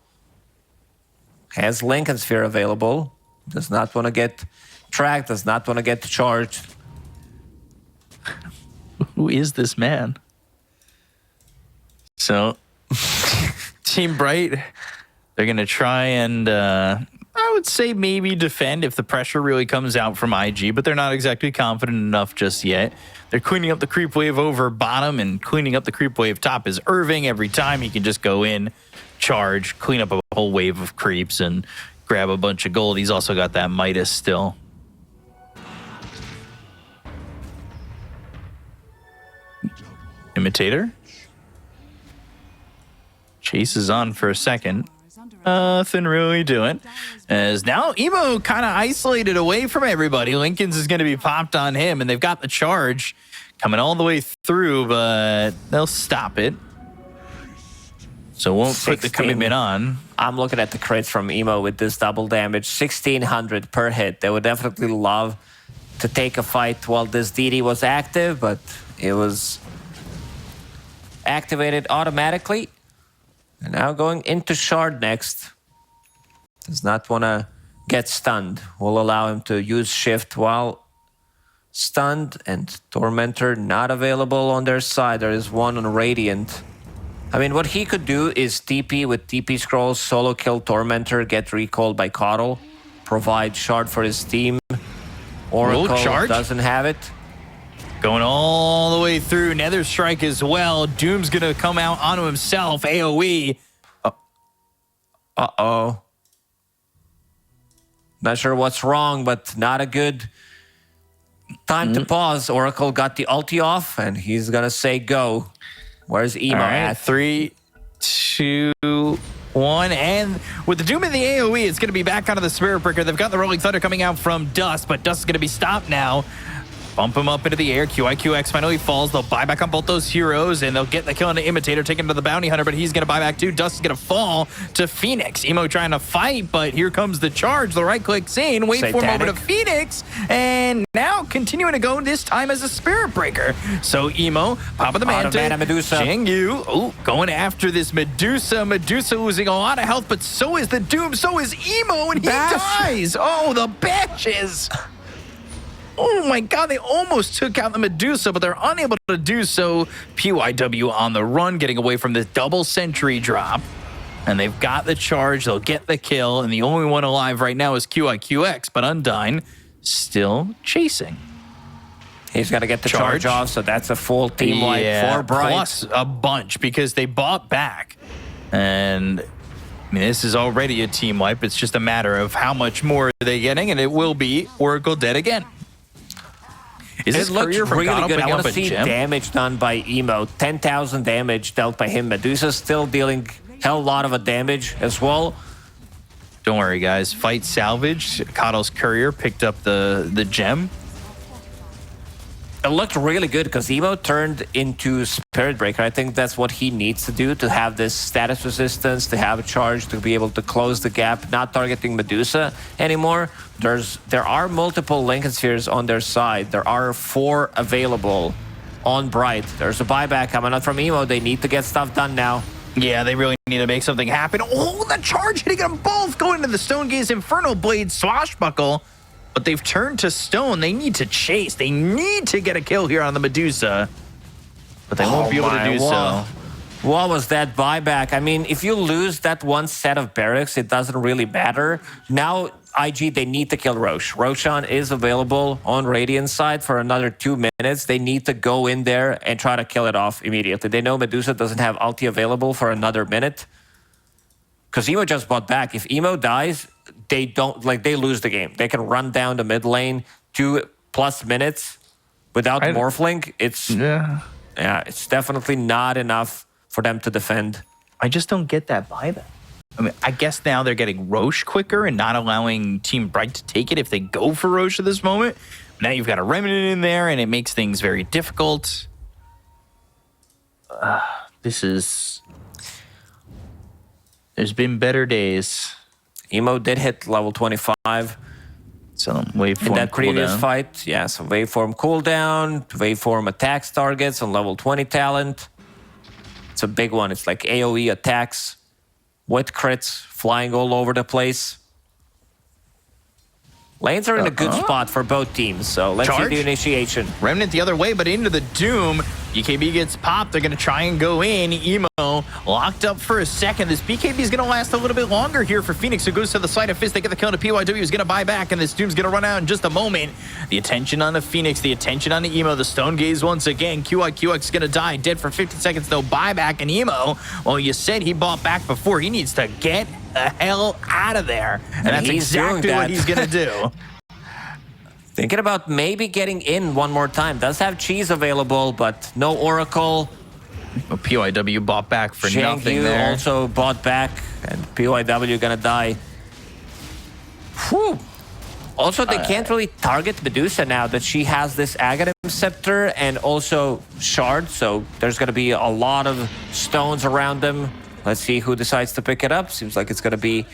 Has Lincoln Sphere available. Does not want to get tracked. Does not want to get charged. Who is this man? So, Team Bright, they're going to try and, I would say maybe defend if the pressure really comes out from IG, but they're not exactly confident enough just yet. They're cleaning up the creep wave over bottom, and cleaning up the creep wave top is Irving. Every time he can just go in, charge, clean up a whole wave of creeps, and grab a bunch of gold. He's also got that Midas still. Imitator. Chase is on for a second. Nothing really doing. As now Emo kind of isolated away from everybody. Lincoln's is going to be popped on him, and they've got the charge coming all the way through, but they'll stop it. So won't put the commitment on. I'm looking at the crits from Emo with this double damage. 1,600 per hit. They would definitely love to take a fight while this DD was active, but it was activated automatically. And now going into Shard next. Does not want to get stunned. Will allow him to use Shift while stunned. And Tormentor not available on their side. There is one on Radiant. I mean, what he could do is TP with TP Scrolls, solo kill Tormentor, get recalled by Coddle, provide Shard for his team. Oracle doesn't have it. Going all the way through. Nether Strike as well. Doom's going to come out onto himself. AoE. Uh-oh. Not sure what's wrong, but not a good time to pause. Oracle got the ulti off, and he's going to say go. Where's Emo at? 3, 2, 1. And with the Doom and the AoE, it's going to be back onto the Spirit Breaker. They've got the Rolling Thunder coming out from Dust, but Dust is going to be stopped now. Bump him up into the air. QIQX finally falls. They'll buy back on both those heroes, and they'll get the kill on the Imitator, taken to the Bounty Hunter, but he's going to buy back too. Dust is going to fall to Phoenix. Emo trying to fight, but here comes the charge. The right-click scene. Wait for a moment of Phoenix, and now continuing to go this time as a Spirit Breaker. So Emo, Pop of the Manta, Medusa. Jingyu, going after this Medusa. Medusa losing a lot of health, but so is the Doom, so is Emo, and he dies. Oh, the Bashes. Oh my god, they almost took out the Medusa, but they're unable to do so. PYW on the run, getting away from this double sentry drop. And they've got the charge, they'll get the kill, and the only one alive right now is QIQX, but Undyne still chasing. He's got to get the charge off, so that's a full team wipe for Bright. Plus a bunch, because they bought back. And I mean, this is already a team wipe. It's just a matter of how much more are they getting, and it will be Oracle dead again. It looks really good. I want to see damage done by Emo. 10,000 damage dealt by him. Medusa still dealing hell lot of a damage as well. Don't worry, guys. Fight salvage. Coddle's courier picked up the gem. It looked really good because Emo turned into Spirit Breaker. I think that's what he needs to do to have this status resistance, to have a charge, to be able to close the gap, not targeting Medusa anymore. There are multiple Lincoln Spheres on their side. There are 4 available on Bright. There's a buyback coming out from Emo. They need to get stuff done now. Yeah, they really need to make something happen. Oh, the charge hitting them both. Going into the Stone Gaze Infernal Blade Swashbuckle. but they've turned to stone. They need to chase. They need to get a kill here on the Medusa, but they won't be able to do so. What was that buyback? I mean, if you lose that one set of barracks, it doesn't really matter. Now, IG, they need to kill Roche. Roshan is available on Radiant's side for another 2 minutes. They need to go in there and try to kill it off immediately. They know Medusa doesn't have ulti available for another minute. Because Emo just bought back. If Emo dies, they lose the game. They can run down the mid lane 2+ minutes without Morphling. It's definitely not enough for them to defend. I just don't get that buyback. I mean, I guess now they're getting Roche quicker and not allowing Team Bright to take it if they go for Roche at this moment. Now you've got a Remnant in there, and it makes things very difficult. There's been better days. Emo did hit level 25. So waveform in that previous cooldown. fight, yeah, so waveform cooldown, waveform attacks targets on level 20 talent. It's a big one. It's like AoE attacks with crits flying all over the place. Lanes are in a good spot for both teams, so let's see the initiation. Remnant the other way, but into the Doom. BKB gets popped. They're going to try and go in. Emo locked up for a second. This BKB is going to last a little bit longer here for Phoenix, who goes to the side of Fist. They get the kill to PYW, who's going to buy back, and this Doom's going to run out in just a moment. The attention on the Phoenix, the attention on the Emo, the Stone Gaze once again. QX is going to die, dead for 50 seconds, though. Buyback, and Emo, well, you said he bought back before. He needs to get the hell out of there. And that's exactly what he's going to do. Thinking about maybe getting in one more time. Does have cheese available, but no Oracle. PYW bought back for nothing there. Also bought back, and PYW gonna die. Whew. Also, they can't really target Medusa now that she has this Aghanim Scepter and also Shard, so there's gonna be a lot of stones around them. Let's see who decides to pick it up. Seems like it's gonna be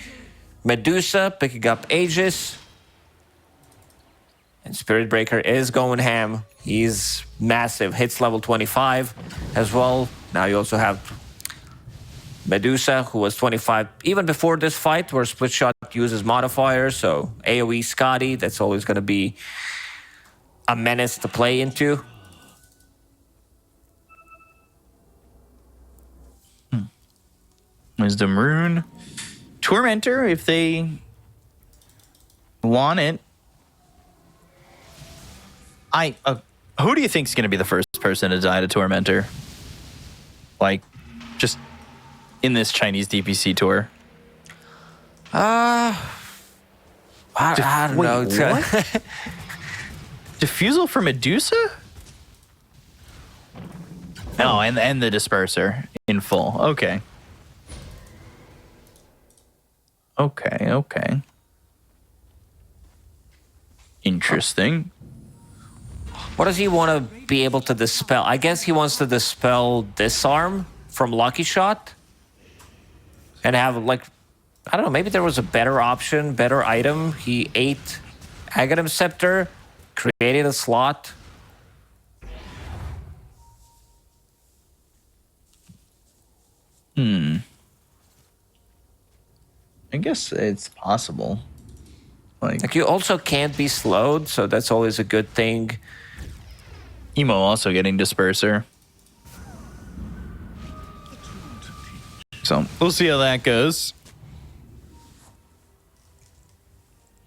Medusa picking up Aegis. And Spirit Breaker is going ham. He's massive. Hits level 25 as well. Now you also have Medusa, who was 25 even before this fight, where Split Shot uses modifiers. So AoE Scotty, that's always going to be a menace to play into. Wisdom Rune. Tormentor, if they want it. Who do you think is going to be the first person to die to Tormentor? Like, just in this Chinese DPC tour? I don't know. What? Diffusal for Medusa? Oh, and the Disperser in full. Okay. Okay. Interesting. What does he want to be able to dispel? I guess he wants to dispel Disarm from Lucky Shot. And have, like, I don't know, maybe there was a better option, better item. He ate Aghanim Scepter, created a slot. I guess it's possible. Like, you also can't be slowed, so that's always a good thing. Emo also getting Disperser. So we'll see how that goes.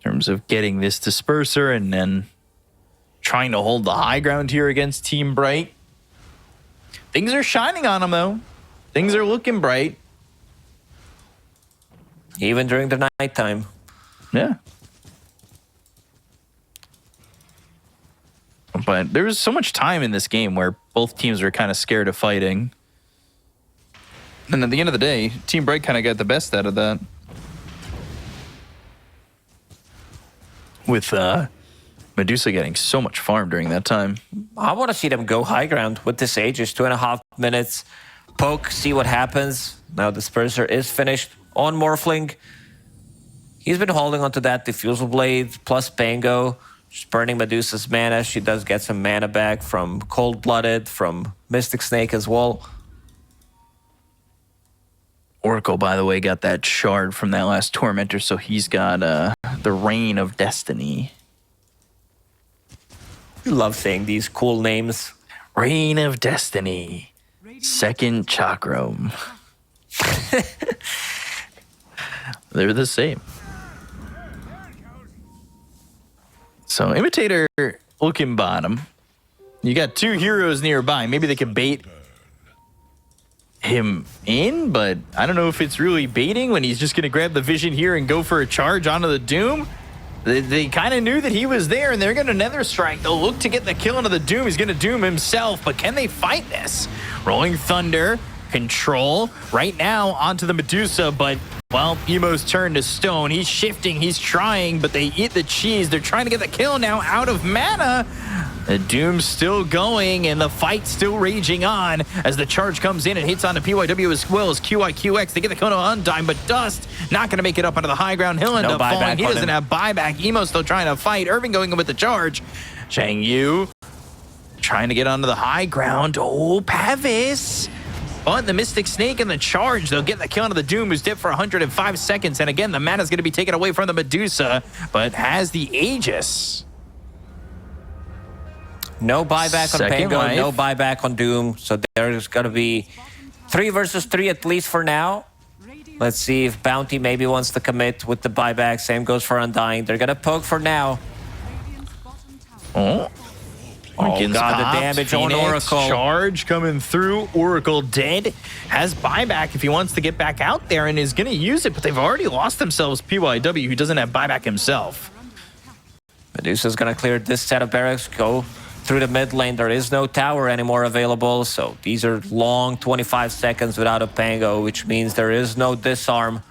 In terms of getting this Disperser and then trying to hold the high ground here against Team Bright. Things are shining on them, though. Things are looking bright. Even during the nighttime. Yeah. But there was so much time in this game where both teams were kind of scared of fighting. And at the end of the day, Team Bright kind of got the best out of that. With Medusa getting so much farm during that time. I want to see them go high ground with this Aegis. 2.5 minutes. Poke, see what happens. Now the Disperser is finished on Morphling. He's been holding onto that Diffusal Blade plus Pango. Just burning Medusa's mana. She does get some mana back from Cold-Blooded, from Mystic Snake as well. Oracle, by the way, got that shard from that last Tormentor, so he's got the Reign of Destiny. You love saying these cool names. Reign of Destiny. Second Chakram. They're the same. So Imitator looking bottom. You got two heroes nearby. Maybe they could bait him in, but I don't know if it's really baiting when he's just going to grab the vision here and go for a charge onto the Doom. They kind of knew that he was there, and they're going to Nether Strike. They'll look to get the kill onto the Doom. He's going to Doom himself, but can they fight this? Rolling Thunder, control, right now onto the Medusa, but, well, Emo's turned to stone. He's shifting, he's trying, but they eat the cheese. They're trying to get the kill now out of mana. The Doom's still going, and the fight's still raging on as the charge comes in and hits onto PYW as well as QIQX. They get the kill on Undime, but Dust not going to make it up onto the high ground. He'll end up falling. He doesn't have buyback. Emo's still trying to fight. Irving going in with the charge. Zhang Yu trying to get onto the high ground. Oh, Pavis. But the Mystic Snake and the charge, they'll get the kill onto the Doom, who's dipped for 105 seconds. And again, the mana's going to be taken away from the Medusa, but has the Aegis. No buyback on Pango, no buyback on Doom. So there's going to be 3 versus 3 at least for now. Let's see if Bounty maybe wants to commit with the buyback. Same goes for Undying. They're going to poke for now. Oh, God, the damage on Oracle. Charge coming through. Oracle dead. Has buyback if he wants to get back out there and is going to use it, but they've already lost themselves PYW, who doesn't have buyback himself. Medusa's going to clear this set of barracks, go through the mid lane. There is no tower anymore available, so these are long 25 seconds without a Pango, which means there is no disarm.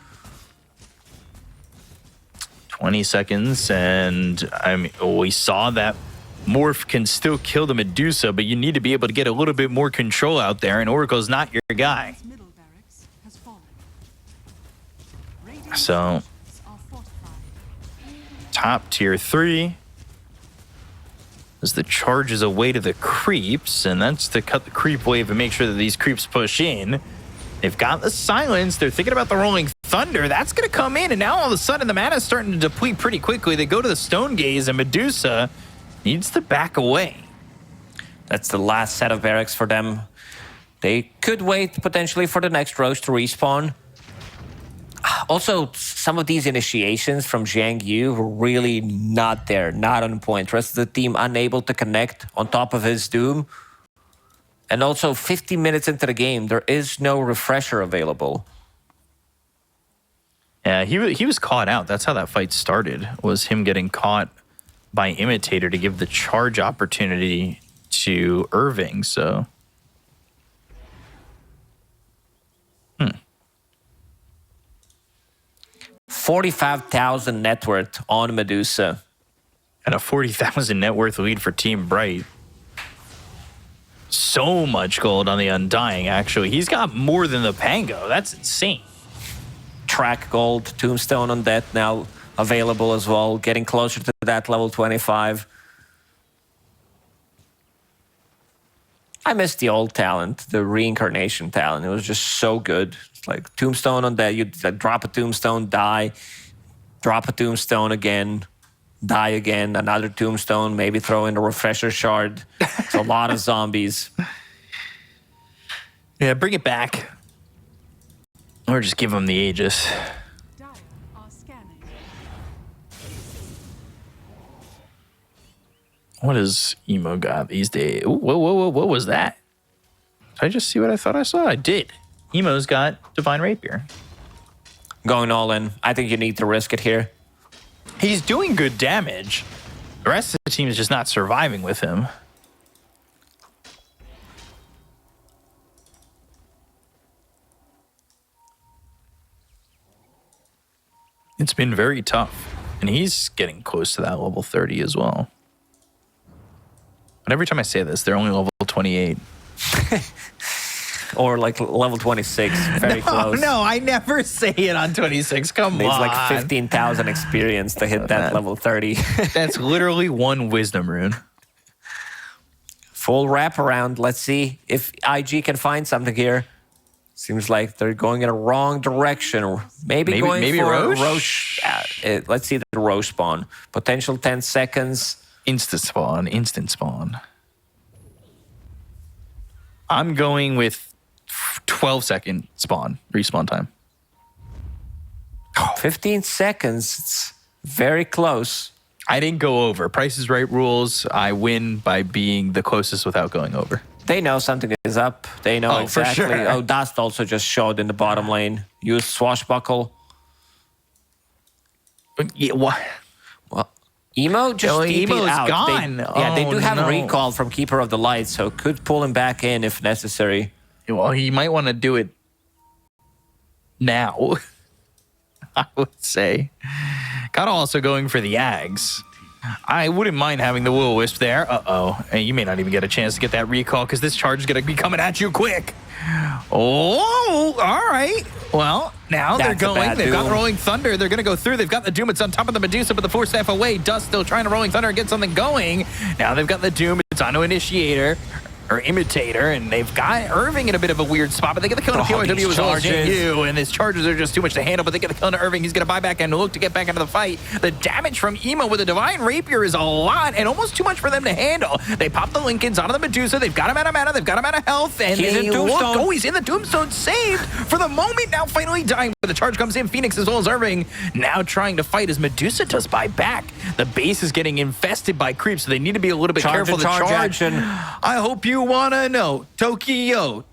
20 seconds, and I mean, we saw that Morph can still kill the Medusa, but you need to be able to get a little bit more control out there, and Oracle's not your guy. So, top tier 3. As the charges away to the creeps, and that's to cut the creep wave and make sure that these creeps push in. They've got the silence. They're thinking about the Rolling Thunder. That's going to come in, and now all of a sudden the mana's starting to deplete pretty quickly. They go to the Stone Gaze, and Medusa needs to back away. That's the last set of barracks for them. They could wait potentially for the next Roche to respawn. Also, some of these initiations from Zhang Yu were really not there, not on point. The rest of the team unable to connect on top of his Doom. And also, 50 minutes into the game, there is no refresher available. Yeah, he was caught out. That's how that fight started, was him getting caught by Imitator to give the charge opportunity to Irving, so... 45,000 net worth on Medusa. And a 40,000 net worth lead for Team Bright. So much gold on the Undying, actually. He's got more than the Pango. That's insane. Track gold, Tombstone on that now available as well. Getting closer to that level 25. I miss the old talent, the reincarnation talent. It was just so good. Like Tombstone on that, you'd like, drop a Tombstone, die, drop a Tombstone again, die again, another Tombstone, maybe throw in a refresher shard. It's a lot of zombies. Yeah, bring it back. Or just give them the Aegis. What has Emo got these days? Ooh, whoa, what was that? Did I just see what I thought I saw? I did. Emo's got Divine Rapier. Going all in. I think you need to risk it here. He's doing good damage. The rest of the team is just not surviving with him. It's been very tough. And he's getting close to that level 30 as well. But every time I say this, they're only level 28. Or like level 26, very close. No, I never say it on 26. Come on. It's like 15,000 experience to hit that level 30. That's literally one wisdom rune. Full wraparound. Let's see if IG can find something here. Seems like they're going in a wrong direction. Maybe going for Roche? Roche. Let's see the Roche spawn. Potential 10 seconds. Instant spawn, instant spawn. I'm going with 12-second spawn, respawn time. 15 seconds. It's very close. I didn't go over. Price is Right rules. I win by being the closest without going over. They know something is up. They know exactly. For sure. Oh, Dust also just showed in the bottom lane. Use Swashbuckle. Yeah, what? Well, Emo just TP'd Emo's out. gone. They do have no. a recall from Keeper of the Light, so could pull him back in if necessary. Well, he might want to do it now, I would say. Got also going for the Ags. I wouldn't mind having the Will-O-Wisp there. Uh-oh. And you may not even get a chance to get that recall because this charge is going to be coming at you quick. Oh, all right. Well, now they're going. They've got the Rolling Thunder. They're going to go through. They've got the Doom. It's on top of the Medusa, but the Force Staff away. Dust still trying to Rolling Thunder and get something going. Now they've got the Doom. It's on to Initiator. Or Imitator, and they've got Irving in a bit of a weird spot, but they get the kill to PYW as well as JU, and his charges are just too much to handle, but they get the kill to Irving. He's going to buy back and look to get back into the fight. The damage from Emo with a Divine Rapier is a lot, and almost too much for them to handle. They pop the Lincolns onto the Medusa. They've got him out of mana. They've got him out of health, and he's they in look. Tombstone. Oh, he's in the Tombstone, saved for the moment. Now finally dying. The charge comes in. Phoenix as well as Irving now trying to fight as Medusa does buy back. The base is getting infested by creeps, so they need to be a little bit careful. The charge action. I hope you want to know. Tokyo,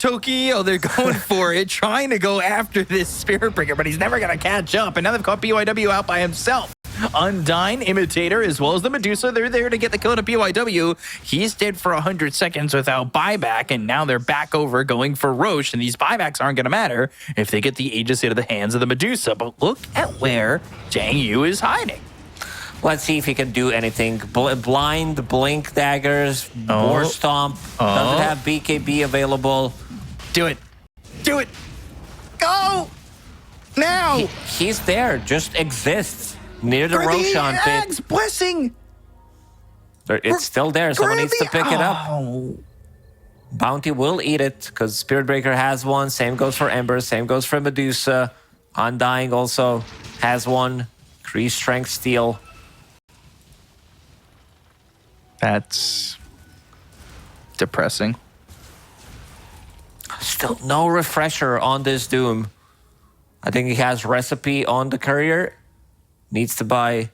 they're going for it, trying to go after this Spirit Breaker, but he's never going to catch up. And now they've caught PYW out by himself. Undyne, Imitator, as well as the Medusa, they're there to get the kill to PYW. He's dead for 100 seconds without buyback, and now they're back over going for Roche, and these buybacks aren't going to matter if they get the Aegis into the hands of the Medusa. But look at where Jang Yu is hiding. Let's see if he can do anything. Blind, Blink Daggers, War Stomp. Doesn't have BKB available. Do it. Do it. Go! Now! He's there, just exists near the Roshan pit. Blessing! It's still there. Someone needs to pick it up. Bounty will eat it because Spirit Breaker has one. Same goes for Ember. Same goes for Medusa. Undying also has one. Increased Strength Steel. That's depressing. Still no refresher on this Doom. I think he has Recipe on the Courier. Needs to buy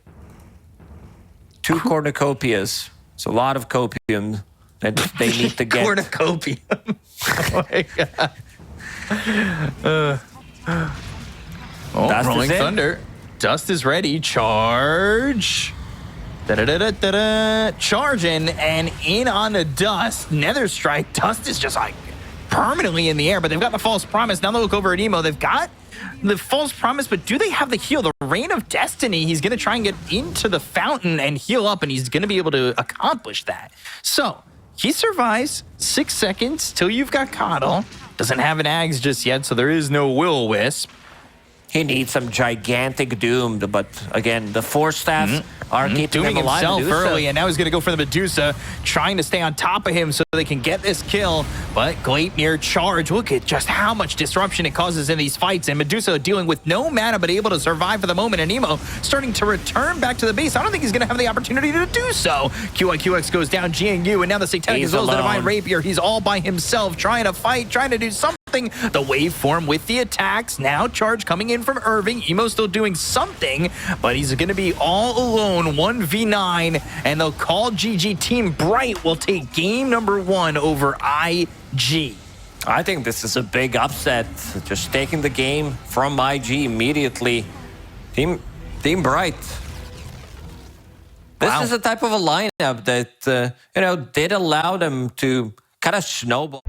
2 cornucopias. It's a lot of copium that they need to get. Cornucopium. Oh my god. Rolling Thunder. Dust is ready. Charge. Da-da-da-da-da-da. Charging and in on the Dust. Nether Strike. Dust is just like permanently in the air, but they've got the False Promise. Now they look over at Emo. They've got the False Promise, but do they have the heal? The Reign of Destiny. He's going to try and get into the fountain and heal up, and he's going to be able to accomplish that. So he survives 6 seconds till you've got Coddle. Doesn't have an Ags just yet, so there is no Will-O-Wisp. He needs some gigantic Doom, but again, the Force Staffs are keeping him alive. Himself Medusa. early, and now he's going to go for the Medusa, trying to stay on top of him so they can get this kill. But Gleipnir charge. Look at just how much disruption it causes in these fights, and Medusa dealing with no mana but able to survive for the moment, and Emo starting to return back to the base. I don't think he's going to have the opportunity to do so. QIQX goes down, GNU, and now the Satanic as well as the Divine Rapier. He's all by himself, trying to fight, trying to do something. The waveform with the attacks. Now charge coming in from Irving. Emo still doing something, but he's going to be all alone, 1v9, and they'll call GG. Team Bright will take game number 1 over IG. I think this is a big upset. Just taking the game from IG immediately. Team Bright. This is a type of a lineup that, did allow them to kind of snowball.